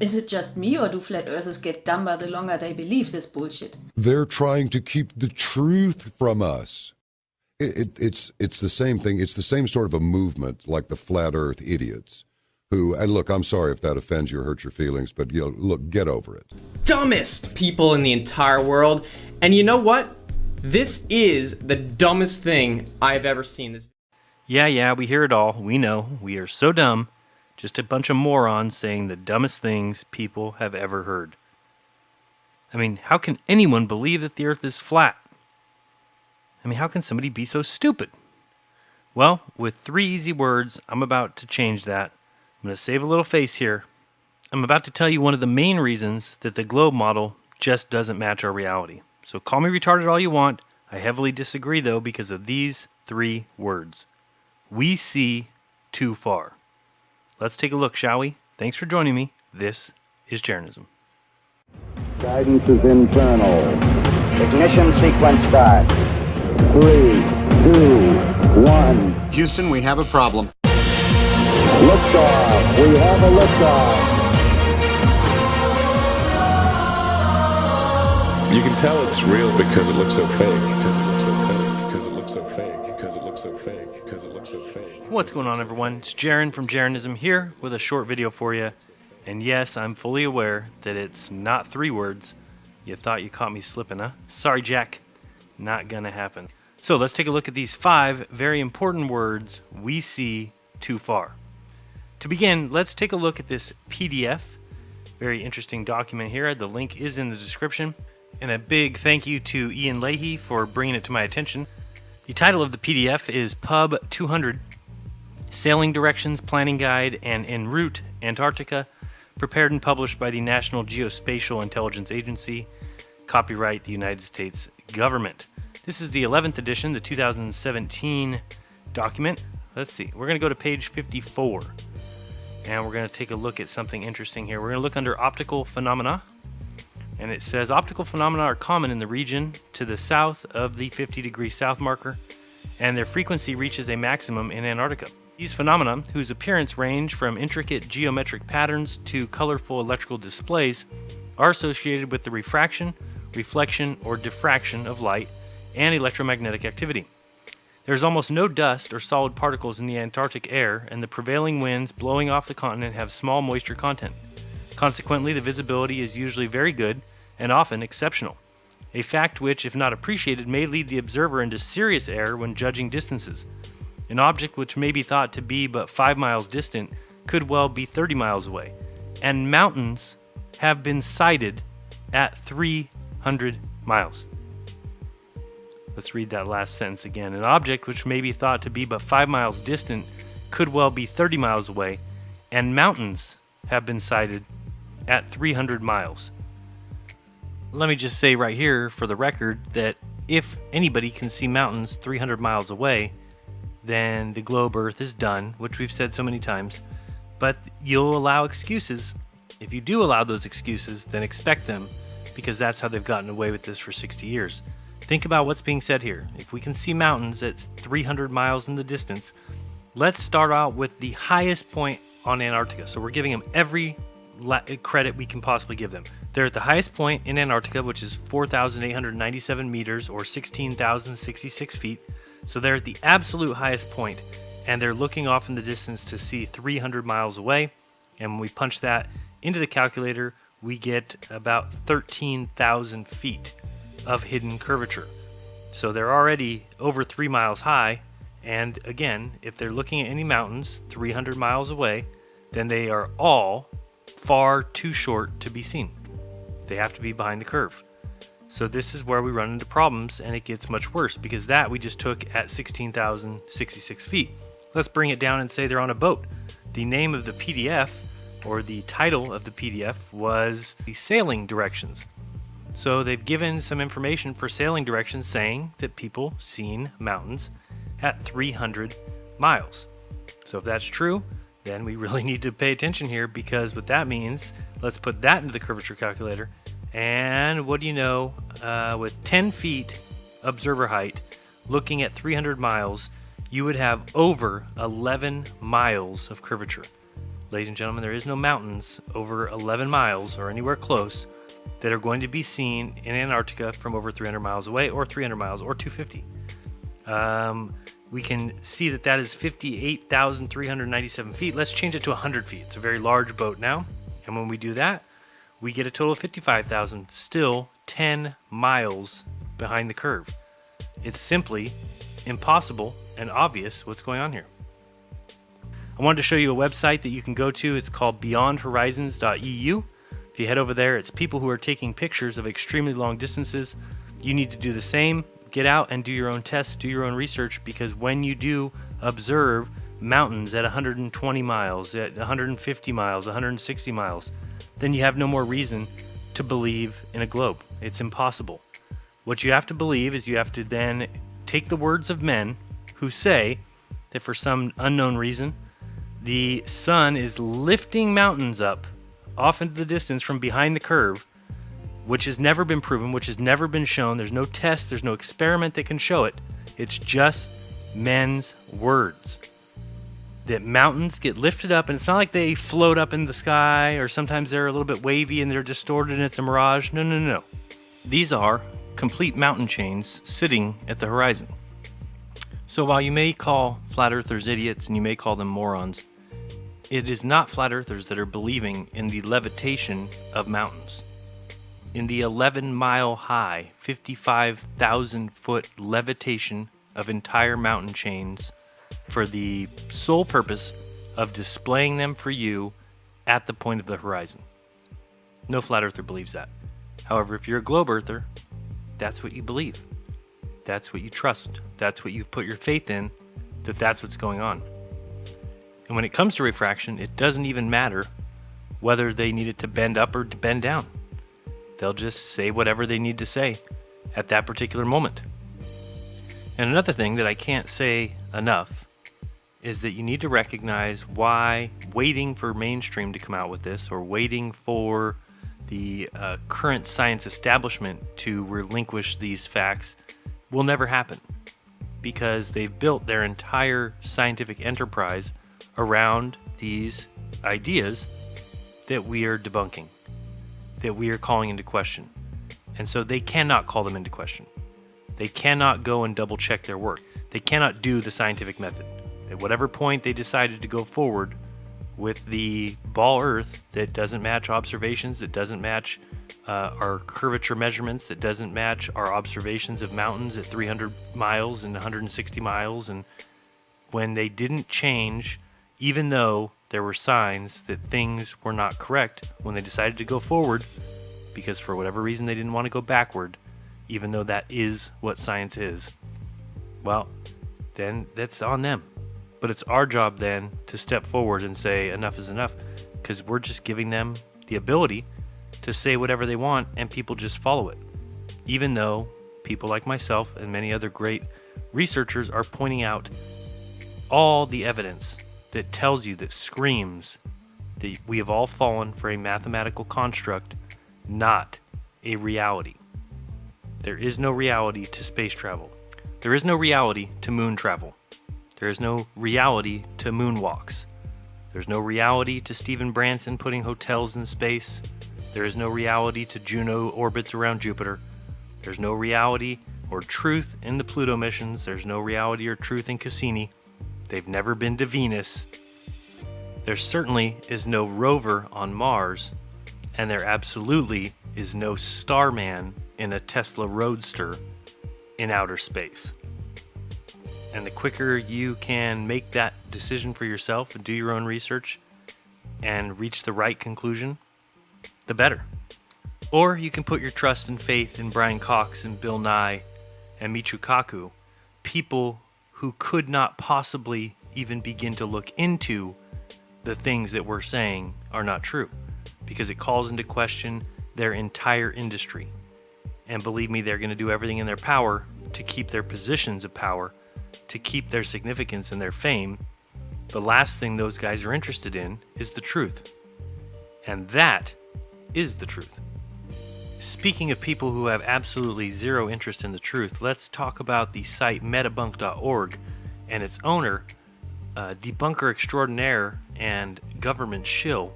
Is it just me, or do flat earthers get dumber the longer they believe this bullshit? They're trying to keep the truth from us. It's the same thing. It's the same sort of a movement like the flat earth idiots who, and look, I'm sorry if that offends you or hurts your feelings, but look, get over it. Dumbest people in the entire world. And you know what? This is the dumbest thing I've ever seen. Yeah, we hear it all. We know. We are so dumb. Just a bunch of morons saying the dumbest things people have ever heard. I mean, how can anyone believe that the earth is flat? I mean, how can somebody be so stupid? Well, with 3 easy words, I'm about to change that. I'm going to save a little face here. I'm about to tell you one of the main reasons that the globe model just doesn't match our reality. So call me retarded all you want. I heavily disagree, though, because of these 3 words. We see too far. Let's take a look, shall we? Thanks for joining me. This is Jeranism. Guidance is internal. Ignition sequence start. 3, 2, 1. Houston, we have a problem. Liftoff. We have a liftoff. You can tell it's real because it looks so fake. Because it looks so fake. Because it looks so fake. Because it looks so fake. Because it looks so fake. What's going on, everyone? It's Jaren from Jeranism here with a short video for you. And yes, I'm fully aware that it's not 3 words. You thought you caught me slipping, huh? Sorry, Jack. Not gonna happen. So let's take a look at these 5 very important words we see too far. To begin, let's take a look at this PDF. Very interesting document here. The link is in the description. And a big thank you to Ian Leahy for bringing it to my attention. The title of the PDF is Pub 200, Sailing Directions, Planning Guide, and En Route, Antarctica, prepared and published by the National Geospatial Intelligence Agency, copyright the United States government. This is the 11th edition, the 2017 document. Let's see, we're going to go to page 54, and we're going to take a look at something interesting here. We're going to look under optical phenomena. And it says, optical phenomena are common in the region to the south of the 50° south marker, and their frequency reaches a maximum in Antarctica. These phenomena, whose appearance range from intricate geometric patterns to colorful electrical displays, are associated with the refraction, reflection, or diffraction of light and electromagnetic activity. There is almost no dust or solid particles in the Antarctic air, and the prevailing winds blowing off the continent have small moisture content. Consequently, the visibility is usually very good and often exceptional, a fact which, if not appreciated, may lead the observer into serious error when judging distances. An object which may be thought to be but 5 miles distant could well be 30 miles away, and mountains have been sighted at 300 miles. Let's read that last sentence again. An object which may be thought to be but 5 miles distant could well be 30 miles away, and mountains have been sighted at 300 miles. Let me just say right here for the record that if anybody can see mountains 300 miles away, then the globe Earth is done, which we've said so many times. But you'll allow excuses. If you do allow those excuses, then expect them, because that's how they've gotten away with this for 60 years. Think about what's being said here. If we can see mountains at 300 miles in the distance, let's start out with the highest point on Antarctica. So we're giving them every credit we can possibly give them. They're at the highest point in Antarctica, which is 4,897 meters or 16,066 feet. So they're at the absolute highest point, and they're looking off in the distance to see 300 miles away. And when we punch that into the calculator, we get about 13,000 feet of hidden curvature. So they're already over 3 miles high. And again, if they're looking at any mountains 300 miles away, then they are all far too short to be seen. They have to be behind the curve. So this is where we run into problems, and it gets much worse, because that we just took at 16,066 feet. Let's bring it down and say they're on a boat. The name of the PDF, or the title of the PDF, was the Sailing Directions. So they've given some information for sailing directions saying that people seen mountains at 300 miles. So if that's true, then we really need to pay attention here, because what that means, let's put that into the curvature calculator. And what do you know, with 10 feet observer height, looking at 300 miles, you would have over 11 miles of curvature. ladies and gentlemen, there is no mountains over 11 miles or anywhere close that are going to be seen in Antarctica from over 300 miles away, or 300 miles, or 250. We can see that is 58,397 feet. Let's change it to 100 feet. It's a very large boat now. And when we do that, we get a total of 55,000, still 10 miles behind the curve. It's simply impossible and obvious what's going on here. I wanted to show you a website that you can go to. It's called beyondhorizons.eu. If you head over there, it's people who are taking pictures of extremely long distances. You need to do the same. Get out and do your own tests, do your own research, because when you do observe mountains at 120 miles, at 150 miles, 160 miles, then you have no more reason to believe in a globe. It's impossible. What you have to believe is you have to then take the words of men who say that for some unknown reason, the sun is lifting mountains up off into the distance from behind the curve, which has never been proven, which has never been shown. There's no test, there's no experiment that can show it. It's just men's words. That mountains get lifted up, and it's not like they float up in the sky, or sometimes they're a little bit wavy and they're distorted and it's a mirage. No. These are complete mountain chains sitting at the horizon. So while you may call flat earthers idiots and you may call them morons, it is not flat earthers that are believing in the levitation of mountains. In the 11-mile high, 55,000 foot levitation of entire mountain chains for the sole purpose of displaying them for you at the point of the horizon. No flat earther believes that. However, if you're a globe earther, that's what you believe. That's what you trust. That's what you've put your faith in, that's what's going on. And when it comes to refraction, it doesn't even matter whether they need it to bend up or to bend down. They'll just say whatever they need to say at that particular moment. And another thing that I can't say enough is that you need to recognize why waiting for mainstream to come out with this, or waiting for the current science establishment to relinquish these facts, will never happen. Because they've built their entire scientific enterprise around these ideas that we are debunking, that we are calling into question. And so they cannot call them into question. They cannot go and double check their work. They cannot do the scientific method. At whatever point they decided to go forward with the ball Earth that doesn't match observations, that doesn't match our curvature measurements, that doesn't match our observations of mountains at 300 miles and 160 miles, and when they didn't change, even though there were signs that things were not correct, when they decided to go forward, because for whatever reason they didn't want to go backward, even though that is what science is, well, then that's on them. But it's our job then to step forward and say enough is enough, because we're just giving them the ability to say whatever they want and people just follow it. Even though people like myself and many other great researchers are pointing out all the evidence that tells you, that screams that we have all fallen for a mathematical construct, not a reality. There is no reality to space travel. There is no reality to moon travel. There is no reality to moonwalks. There's no reality to Stephen Branson putting hotels in space. There is no reality to Juno orbits around Jupiter. There's no reality or truth in the Pluto missions. There's no reality or truth in Cassini. They've never been to Venus. There certainly is no rover on Mars, and there absolutely is no Starman in a Tesla Roadster in outer space. And the quicker you can make that decision for yourself and do your own research and reach the right conclusion, the better. Or you can put your trust and faith in Brian Cox and Bill Nye and Michio Kaku, people who could not possibly even begin to look into the things that we're saying are not true, because it calls into question their entire industry. And believe me, they're going to do everything in their power to keep their positions of power, to keep their significance and their fame. The last thing those guys are interested in is the truth. And that is the truth. Speaking of people who have absolutely zero interest in the truth, let's talk about the site metabunk.org and its owner, debunker extraordinaire and government shill,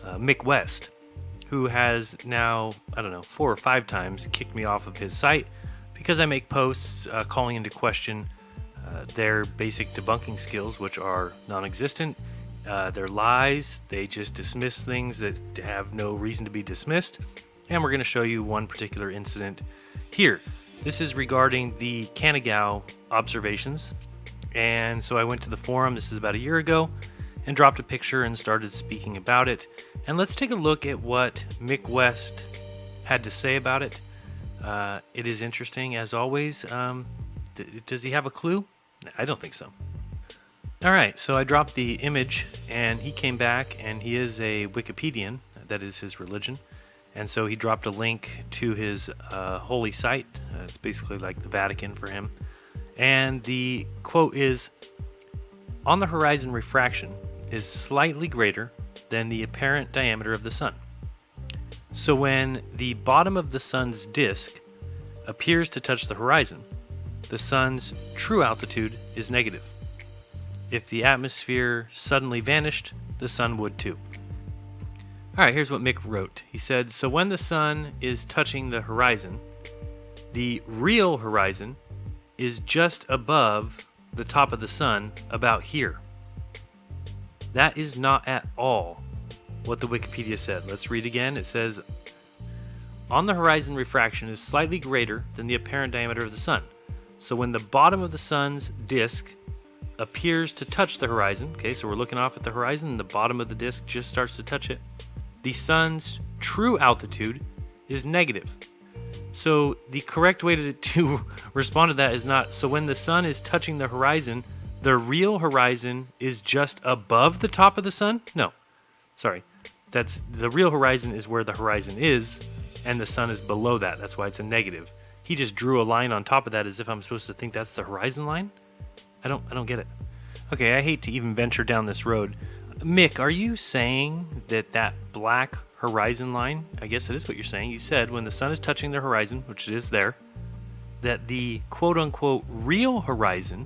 Mick West, who has now, 4 or 5 times kicked me off of his site because I make posts calling into question their basic debunking skills, which are non-existent. They're lies. They just dismiss things that have no reason to be dismissed. And we're going to show you one particular incident here. This is regarding the Kanagawa observations. And so I went to the forum, this is about a year ago, and dropped a picture and started speaking about it. And let's take a look at what Mick West had to say about it. It is interesting, as always. Does he have a clue? I don't think so. All right, so I dropped the image, and he came back, and he is a Wikipedian. That is his religion. And so he dropped a link to his holy site. It's basically like the Vatican for him. And the quote is, "On the horizon, refraction is slightly greater than the apparent diameter of the sun. So when the bottom of the sun's disk appears to touch the horizon, the sun's true altitude is negative. If the atmosphere suddenly vanished, the sun would too." All right, here's what Mick wrote. He said, "So when the sun is touching the horizon, the real horizon is just above the top of the sun, about here. That is not at all what the Wikipedia said." Let's read again. It says, "On the horizon, refraction is slightly greater than the apparent diameter of the sun. So when the bottom of the sun's disk appears to touch the horizon," okay, so we're looking off at the horizon and the bottom of the disk just starts to touch it, "the sun's true altitude is negative." So the correct way to respond to that is not, so when the sun is touching the horizon, the real horizon is just above the top of the sun? No, sorry. That's the real horizon is where the horizon is, and the sun is below that. That's why it's a negative. He just drew a line on top of that as if I'm supposed to think that's the horizon line? I don't get it. Okay, I hate to even venture down this road. Mick, are you saying that black horizon line, I guess it is what you're saying, you said when the sun is touching the horizon, which it is there, that the quote-unquote real horizon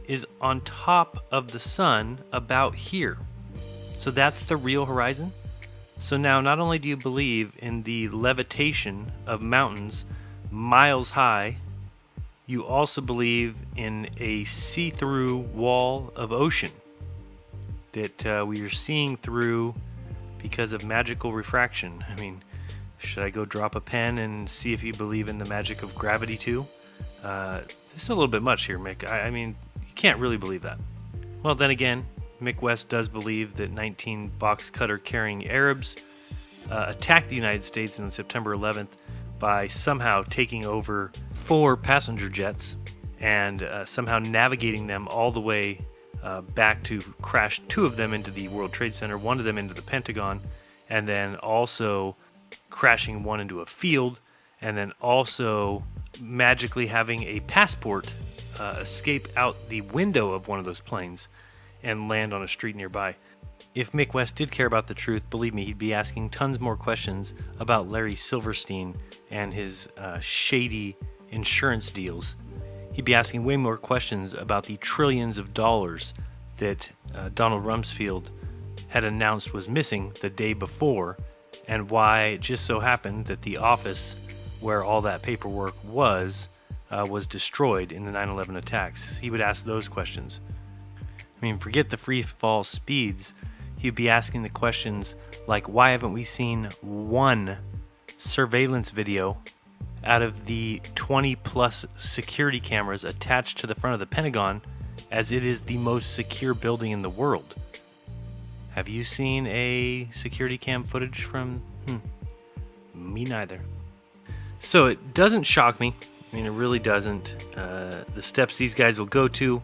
is on top of the sun about here. So that's the real horizon? So now not only do you believe in the levitation of mountains miles high, you also believe in a see-through wall of ocean that we are seeing through because of magical refraction. I mean, should I go drop a pen and see if you believe in the magic of gravity too? This is a little bit much here, Mick. I mean, you can't really believe that. Well, then again, Mick West does believe that 19 box cutter carrying Arabs attacked the United States on September 11th by somehow taking over 4 passenger jets and somehow navigating them all the way back to crash 2 of them into the World Trade Center, 1 of them into the Pentagon, and then also crashing 1 into a field, and then also magically having a passport escape out the window of one of those planes and land on a street nearby. If Mick West did care about the truth, believe me, he'd be asking tons more questions about Larry Silverstein and his shady insurance deals. He'd be asking way more questions about the trillions of dollars that Donald Rumsfeld had announced was missing the day before, and why it just so happened that the office where all that paperwork was destroyed in the 9/11 attacks. He would ask those questions. I mean, forget the free fall speeds. He'd be asking the questions like, why haven't we seen 1 surveillance video out of the 20 plus security cameras attached to the front of the Pentagon, as it is the most secure building in the world? Have you seen a security cam footage from? Me neither. So it doesn't shock me. I mean, it really doesn't. The steps these guys will go to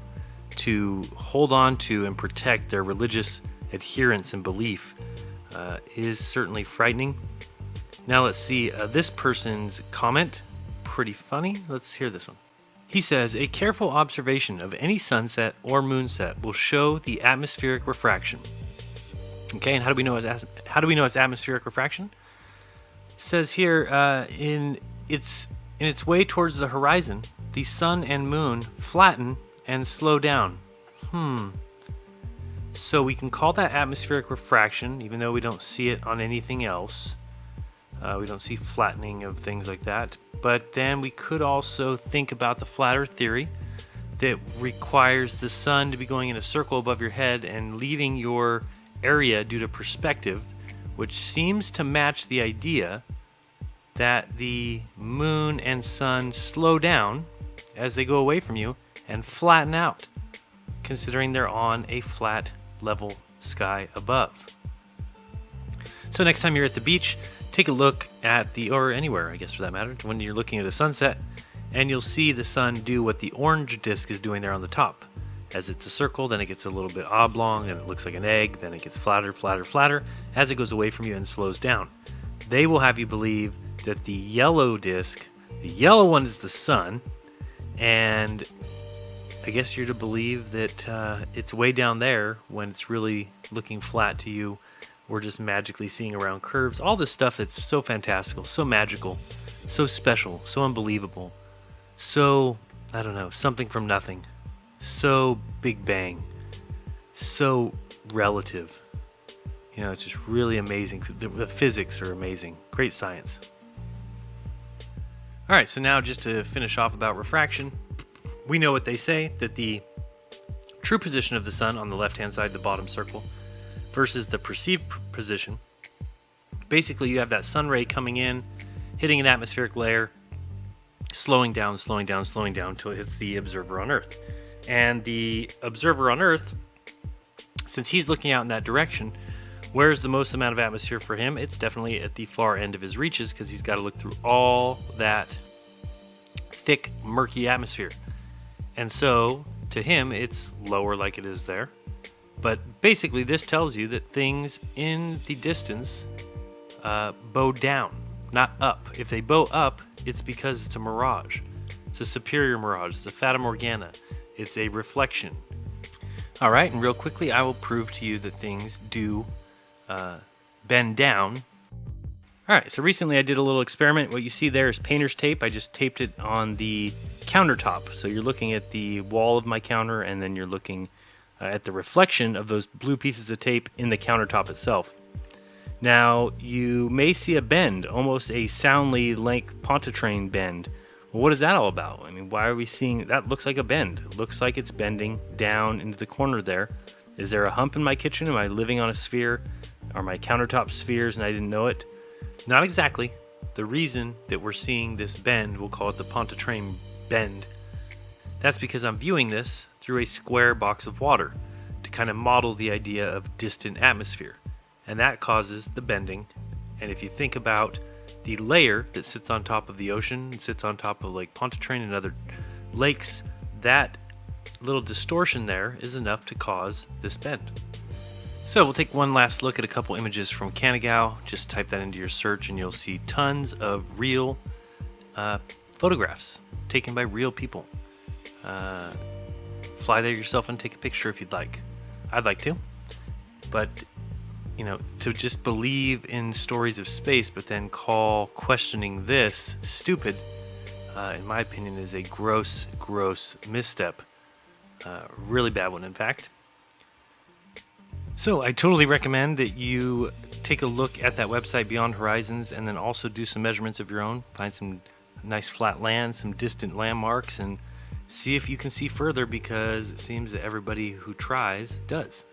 hold on to and protect their religious adherence and belief is certainly frightening. Now let's see this person's comment. Pretty funny. Let's hear this one. He says, "A careful observation of any sunset or moonset will show the atmospheric refraction." Okay, and how do we know it's atmospheric refraction? It says here, in its way towards the horizon, the sun and moon flatten and slow down. So we can call that atmospheric refraction, even though we don't see it on anything else. We don't see flattening of things like that. But then we could also think about the flat Earth theory that requires the sun to be going in a circle above your head and leaving your area due to perspective, which seems to match the idea that the moon and sun slow down as they go away from you and flatten out, considering they're on a flat level sky above. So next time you're at the beach, take a look at or anywhere, I guess for that matter, when you're looking at a sunset, and you'll see the sun do what the orange disk is doing there on the top. As it's a circle, then it gets a little bit oblong, and it looks like an egg, then it gets flatter, flatter, flatter, as it goes away from you and slows down. They will have you believe that the yellow disk, the yellow one is the sun, and I guess you're to believe that it's way down there when it's really looking flat to you. We're just magically seeing around curves. All this stuff that's so fantastical, so magical, so special, so unbelievable. So, I don't know, something from nothing. So Big Bang. So relative. You know, it's just really amazing. The physics are amazing. Great science. All right, so now just to finish off about refraction, we know what they say, that the true position of the sun on the left-hand side, the bottom circle, versus the perceived position. Basically, you have that sun ray coming in, hitting an atmospheric layer, slowing down, slowing down, slowing down until it hits the observer on Earth. And the observer on Earth, since he's looking out in that direction, where's the most amount of atmosphere for him? It's definitely at the far end of his reaches, because he's got to look through all that thick, murky atmosphere. And so, to him, it's lower like it is there. But basically, this tells you that things in the distance bow down, not up. If they bow up, it's because it's a mirage. It's a superior mirage. It's a Fata Morgana. It's a reflection. All right, and real quickly, I will prove to you that things do bend down. All right, so recently I did a little experiment. What you see there is painter's tape. I just taped it on the countertop. So you're looking at the wall of my counter, and then you're looking at the reflection of those blue pieces of tape in the countertop itself. Now, you may see a bend, almost a Soundly Lake Pontchartrain bend. Well, what is that all about? I mean, why are we seeing that? Looks like a bend. It looks like it's bending down into the corner there. Is there a hump in my kitchen? Am I living on a sphere? Are my countertop spheres and I didn't know it? Not exactly. The reason that we're seeing this bend, we'll call it the Pontchartrain bend, that's because I'm viewing this through a square box of water to kind of model the idea of distant atmosphere. And that causes the bending. And if you think about the layer that sits on top of the ocean, sits on top of Lake Pontchartrain and other lakes, that little distortion there is enough to cause this bend. So we'll take one last look at a couple images from Canigao. Just type that into your search and you'll see tons of real photographs taken by real people. Fly there yourself and take a picture if you'd like. I'd like to. But, you know, to just believe in stories of space but then call questioning this stupid, in my opinion, is a gross, gross misstep. Really bad one, in fact. So I totally recommend that you take a look at that website, Beyond Horizons, and then also do some measurements of your own. Find some nice flat land, some distant landmarks, and see if you can see further, because it seems that everybody who tries does.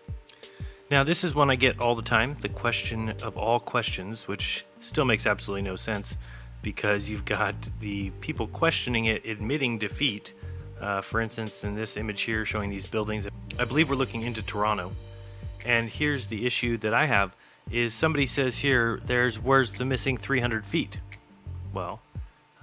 Now, this is one I get all the time, the question of all questions, which still makes absolutely no sense, because you've got the people questioning it admitting defeat. For instance, in this image here showing these buildings, I believe we're looking into Toronto. And here's the issue that I have, is somebody says here, where's the missing 300 feet? Well,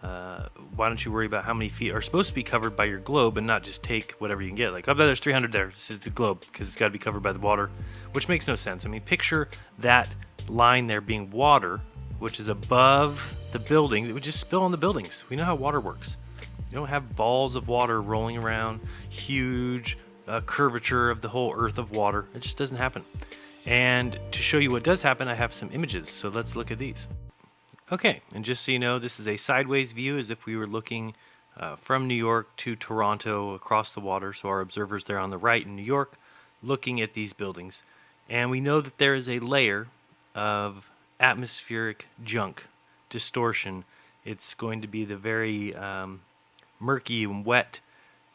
why don't you worry about how many feet are supposed to be covered by your globe and not just take whatever you can get? Like, oh, there's 300 there. This is the globe, because it's got to be covered by the water, which makes no sense. I mean, picture that line there being water, which is above the building. It would just spill on the buildings. We know how water works. You don't have balls of water rolling around, huge curvature of the whole earth of water. It just doesn't happen. And to show you what does happen, I have some images. So let's look at these. Okay, and just so you know, this is a sideways view, as if we were looking from New York to Toronto across the water. So our observers there on the right in New York looking at these buildings. And we know that there is a layer of atmospheric junk, distortion. It's going to be the very murky and wet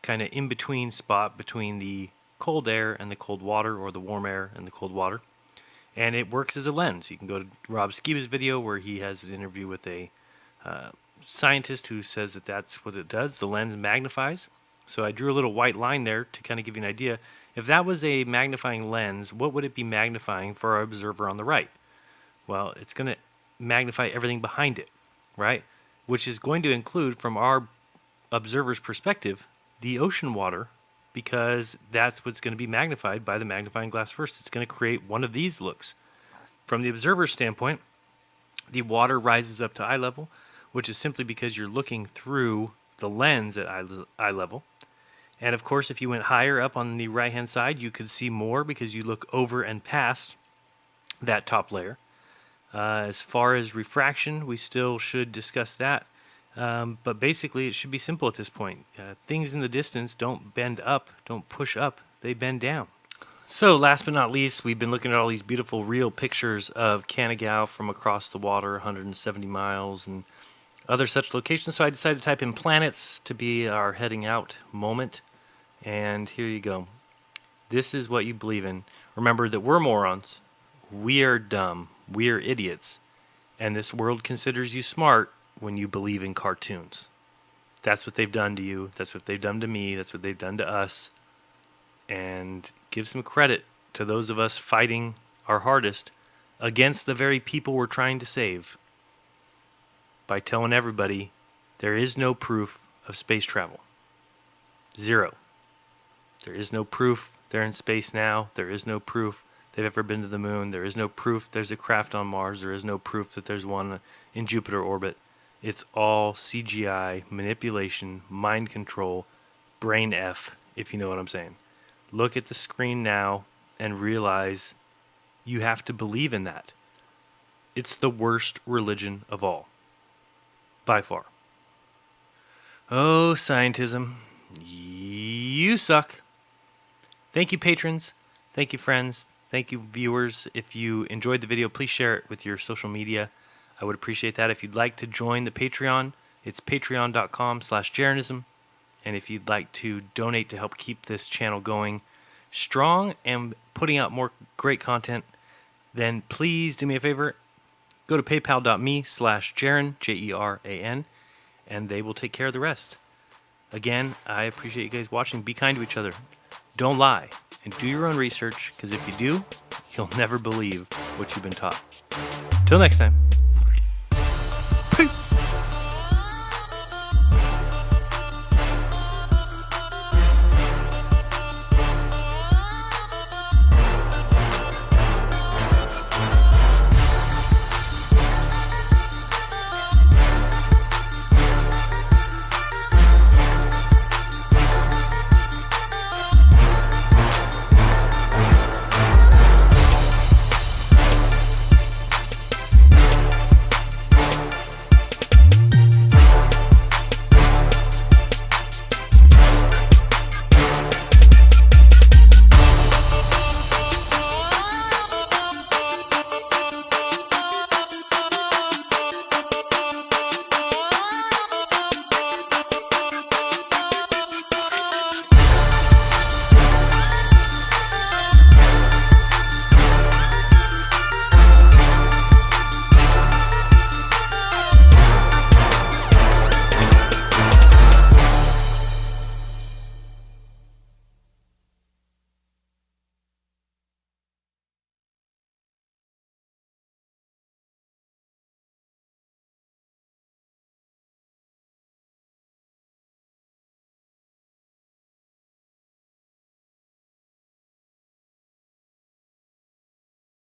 kind of in-between spot between the cold air and the cold water, or the warm air and the cold water. And it works as a lens. You can go to Rob Skiba's video where he has an interview with a scientist who says that that's what it does. The lens magnifies. So I drew a little white line there to kind of give you an idea. If that was a magnifying lens, what would it be magnifying for our observer on the right? Well, it's going to magnify everything behind it, right? Which is going to include, from our observer's perspective, the ocean water, because that's what's going to be magnified by the magnifying glass first. It's going to create one of these looks. From the observer's standpoint, the water rises up to eye level, which is simply because you're looking through the lens at eye level. And of course, if you went higher up on the right-hand side, you could see more because you look over and past that top layer. As far as refraction, we still should discuss that. But basically, it should be simple at this point. Things in the distance don't bend up, don't push up, they bend down. So last but not least, we've been looking at all these beautiful real pictures of Canigao from across the water, 170 miles, and other such locations. So I decided to type in planets to be our heading out moment. And here you go. This is what you believe in. Remember that we're morons. We are dumb. We are idiots. And this world considers you smart when you believe in cartoons. That's what they've done to you. That's what they've done to me. That's what they've done to us. And give some credit to those of us fighting our hardest against the very people we're trying to save by telling everybody there is no proof of space travel. Zero. There is no proof they're in space now. There is no proof they've ever been to the moon. There is no proof there's a craft on Mars. There is no proof that there's one in Jupiter orbit. It's all CGI, manipulation, mind control, brain F, if you know what I'm saying. Look at the screen now and realize you have to believe in that. It's the worst religion of all. By far. Oh, scientism. You suck. Thank you, patrons. Thank you, friends. Thank you, viewers. If you enjoyed the video, please share it with your social media. I would appreciate that. If you'd like to join the Patreon, it's patreon.com/Jeranism. And if you'd like to donate to help keep this channel going strong and putting out more great content, then please do me a favor. Go to paypal.me/Jeran, Jeran, and they will take care of the rest. Again, I appreciate you guys watching. Be kind to each other. Don't lie. And do your own research, because if you do, you'll never believe what you've been taught. Till next time.